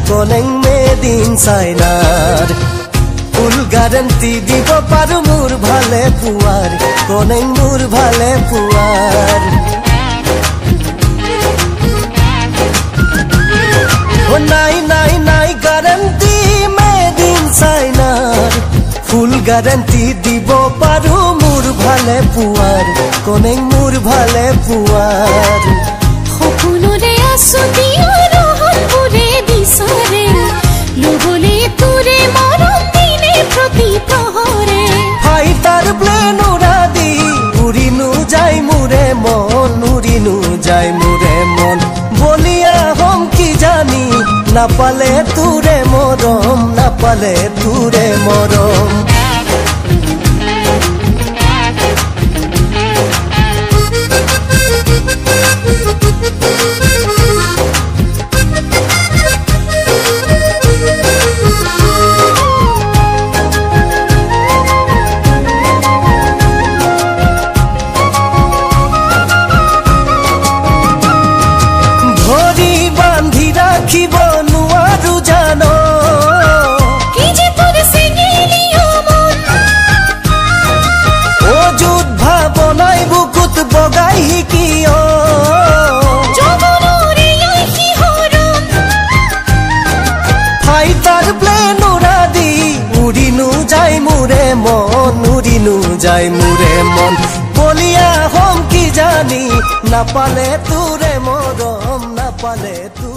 Koneng made in চাইনার full guarantee দিব পারো মোর ভালে পুয়ার কনেং মোর ভালে পুয়ার নাই নাই নাই গ্যারান্টি মেড ইন চাইনার ফুল গ্যারান্টি দিব পারো মোর ভালে পুয়ার কনেং মোর ভালে পুয়ার সপোনৰে আছো দিয়ৰ হলপুৰে বিচাৰে লবলে তোৰে মৰম দিনে প্ৰতি প্ৰহৰে ফাইটাৰ প্লেন উৰা দি উৰিনো যায় মোৰে মন উৰিনো যায় মোৰে মন বলিয়া হম কি জানি নাপালে তোৰে মৰম নাপালে তোৰে মৰম ৰাখিব নোৱাৰো জানো কি যে তোৰ চেঙেলিও মন অযুত ভাৱনাই বুকুত বগাই কিয় জগনৰে শিহৰণ ফাইটাৰ প্লেন উৰা দি উৰিনো যায় মোৰে মন উৰিনো যায় মোৰে মন বলিয়া হম কি জানি নাপালে তোৰে মৰম নাপালে তোৰ